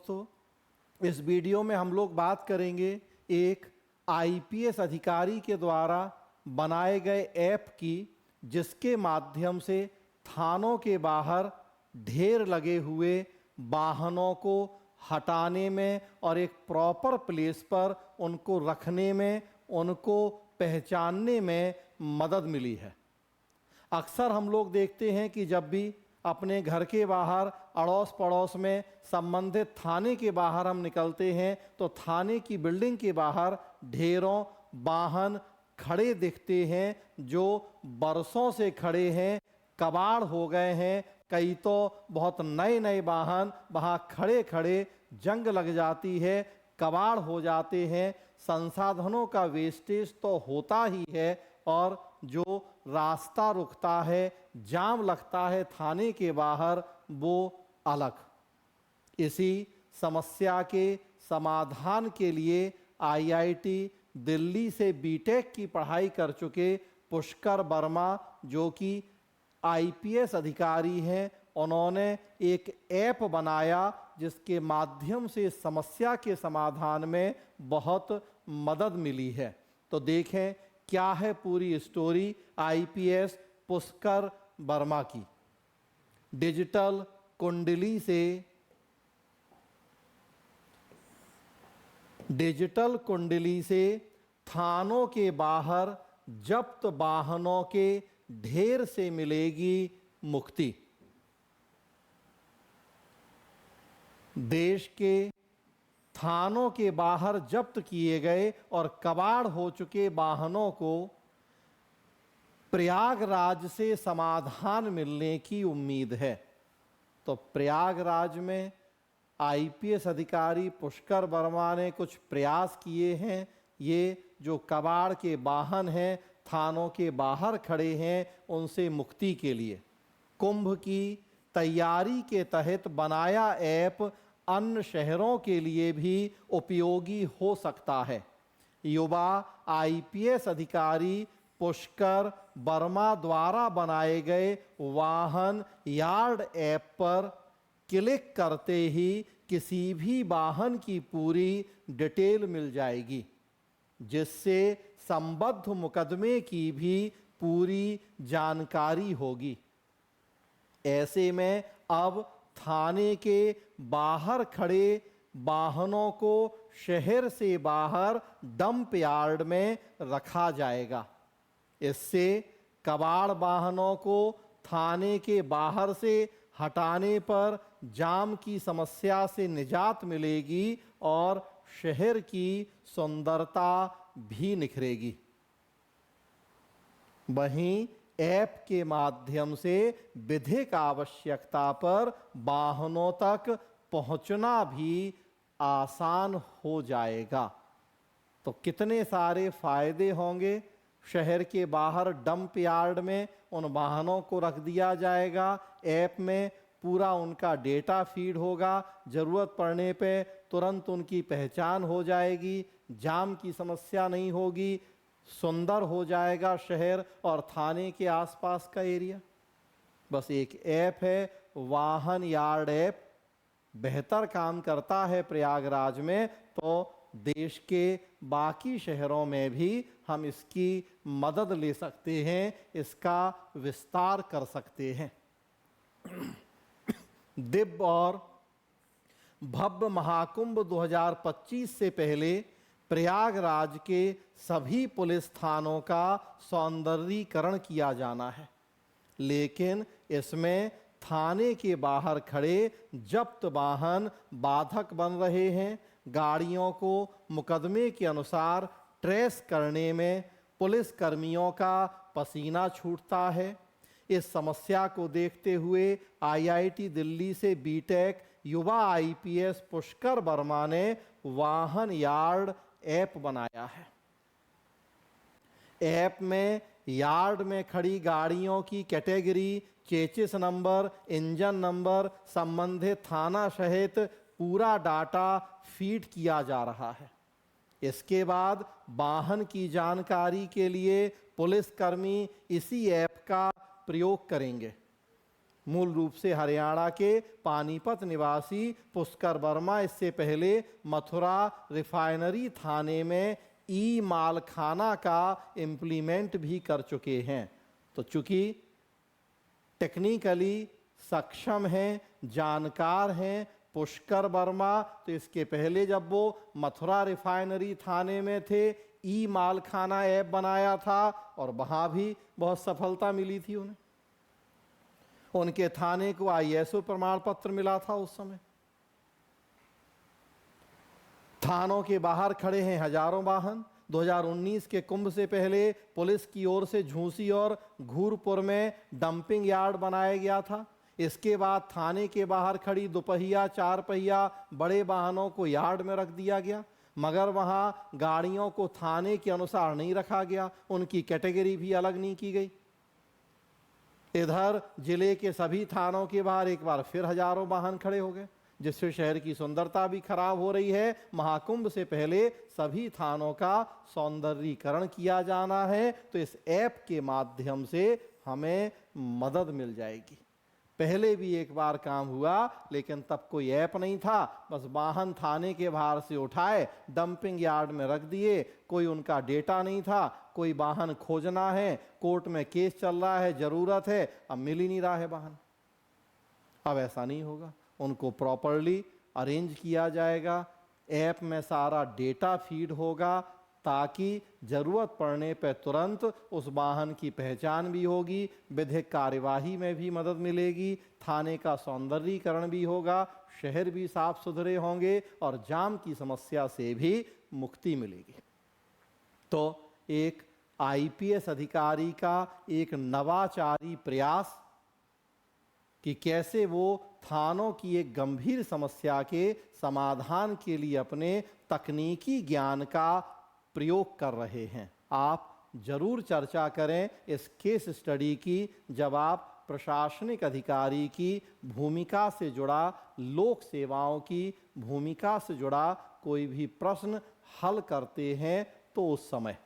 दोस्तों, इस वीडियो में हम लोग बात करेंगे एक आईपीएस अधिकारी के द्वारा बनाए गए ऐप की, जिसके माध्यम से थानों के बाहर ढेर लगे हुए वाहनों को हटाने में और एक प्रॉपर प्लेस पर उनको रखने में, उनको पहचानने में मदद मिली है। अक्सर हम लोग देखते हैं कि जब भी अपने घर के बाहर, अड़ोस पड़ोस में संबंधित थाने के बाहर हम निकलते हैं तो थाने की बिल्डिंग के बाहर ढेरों वाहन खड़े दिखते हैं, जो बरसों से खड़े हैं, कबाड़ हो गए हैं। कई तो बहुत नए नए वाहन वहाँ खड़े खड़े जंग लग जाती है, कबाड़ हो जाते हैं। संसाधनों का वेस्टेज तो होता ही है, और जो रास्ता रुकता है, जाम लगता है थाने के बाहर, वो अलग। इसी समस्या के समाधान के लिए आईआईटी दिल्ली से बीटेक की पढ़ाई कर चुके पुष्कर वर्मा, जो कि आईपीएस अधिकारी हैं, उन्होंने एक ऐप बनाया जिसके माध्यम से समस्या के समाधान में बहुत मदद मिली है। तो देखें क्या है पूरी स्टोरी आईपीएस पुष्कर वर्मा की। डिजिटल कुंडली से थानों के बाहर जब्त वाहनों के ढेर से मिलेगी मुक्ति। देश के थानों के बाहर जब्त किए गए और कबाड़ हो चुके वाहनों को प्रयागराज से समाधान मिलने की उम्मीद है। तो प्रयागराज में आईपीएस अधिकारी पुष्कर वर्मा ने कुछ प्रयास किए हैं। ये जो कबाड़ के वाहन हैं, थानों के बाहर खड़े हैं, उनसे मुक्ति के लिए कुंभ की तैयारी के तहत बनाया ऐप अन्य शहरों के लिए भी उपयोगी हो सकता है। युवा आईपीएस अधिकारी पुष्कर वर्मा द्वारा बनाए गए वाहन यार्ड ऐप पर क्लिक करते ही किसी भी वाहन की पूरी डिटेल मिल जाएगी, जिससे संबद्ध मुकदमे की भी पूरी जानकारी होगी। ऐसे में अब थाने के बाहर खड़े वाहनों को शहर से बाहर डंप यार्ड में रखा जाएगा। इससे कबाड़ वाहनों को थाने के बाहर से हटाने पर जाम की समस्या से निजात मिलेगी और शहर की सुंदरता भी निखरेगी। वहीं ऐप के माध्यम से विधिक आवश्यकता पर वाहनों तक पहुंचना भी आसान हो जाएगा। तो कितने सारे फायदे होंगे। शहर के बाहर डंप यार्ड में उन वाहनों को रख दिया जाएगा। ऐप में पूरा उनका डेटा फीड होगा। ज़रूरत पड़ने पे तुरंत उनकी पहचान हो जाएगी। जाम की समस्या नहीं होगी। सुंदर हो जाएगा शहर और थाने के आसपास का एरिया। बस एक ऐप है, वाहन यार्ड ऐप, बेहतर काम करता है प्रयागराज में, तो देश के बाकी शहरों में भी हम इसकी मदद ले सकते हैं, इसका विस्तार कर सकते हैं। दिव्य और भव्य महाकुंभ 2025 से पहले प्रयागराज के सभी पुलिस थानों का सौंदर्यीकरण किया जाना है, लेकिन इसमें थाने के बाहर खड़े जब्त वाहन बाधक बन रहे हैं। गाड़ियों को मुकदमे के अनुसार ट्रेस करने में पुलिस कर्मियों का पसीना छूटता है। इस समस्या को देखते हुए आईआईटी दिल्ली से बीटेक युवा आईपीएस पुष्कर वर्मा ने वाहन यार्ड ऐप बनाया है। ऐप में यार्ड में खड़ी गाड़ियों की category, chassis number, engine number, संबंधित थाना सहित पूरा डाटा फीड किया जा रहा है। इसके बाद वाहन की जानकारी के लिए पुलिसकर्मी इसी ऐप का प्रयोग करेंगे। मूल रूप से हरियाणा के पानीपत निवासी पुष्कर वर्मा इससे पहले मथुरा रिफाइनरी थाने में ई मालखाना का इम्प्लीमेंट भी कर चुके हैं। तो चूंकि टेक्निकली सक्षम हैं, जानकार हैं पुष्कर वर्मा, तो इसके पहले जब वो मथुरा रिफाइनरी थाने में थे ई मालखाना ऐप बनाया था और वहां भी बहुत सफलता मिली थी उन्हें। उनके थाने को ISO प्रमाण पत्र मिला था उस समय। थानों के बाहर खड़े हैं हजारों वाहन। 2019 के कुंभ से पहले पुलिस की ओर से झूसी और घूरपुर में डंपिंग यार्ड बनाया गया था। इसके बाद थाने के बाहर खड़ी दोपहिया, चार पहिया बड़े वाहनों को यार्ड में रख दिया गया, मगर वहां गाड़ियों को थाने के अनुसार नहीं रखा गया, उनकी कैटेगरी भी अलग नहीं की गई। इधर जिले के सभी थानों के बाहर एक बार फिर हजारों वाहन खड़े हो गए, जिससे शहर की सुंदरता भी खराब हो रही है। महाकुंभ से पहले सभी थानों का सौंदर्यीकरण किया जाना है, तो इस ऐप के माध्यम से हमें मदद मिल जाएगी। पहले भी एक बार काम हुआ, लेकिन तब कोई ऐप नहीं था, बस वाहन थाने के बाहर से उठाए डंपिंग यार्ड में रख दिए, कोई उनका डेटा नहीं था। कोई वाहन खोजना है, कोर्ट में केस चल रहा है, जरूरत है, अब मिल ही नहीं रहा है वाहन। अब ऐसा नहीं होगा, उनको प्रॉपरली अरेंज किया जाएगा, ऐप में सारा डेटा फीड होगा, ताकि जरूरत पड़ने पर तुरंत उस वाहन की पहचान भी होगी, विधिक कार्यवाही में भी मदद मिलेगी, थाने का सौंदर्यीकरण भी होगा, शहर भी साफ सुथरे होंगे और जाम की समस्या से भी मुक्ति मिलेगी। तो एक IPS अधिकारी का एक नवाचारी प्रयास कि कैसे वो थानों की एक गंभीर समस्या के समाधान के लिए अपने तकनीकी ज्ञान का प्रयोग कर रहे हैं। आप जरूर चर्चा करें इस केस स्टडी की, जब आप प्रशासनिक अधिकारी की भूमिका से जुड़ा, लोक सेवाओं की भूमिका से जुड़ा कोई भी प्रश्न हल करते हैं तो उस समय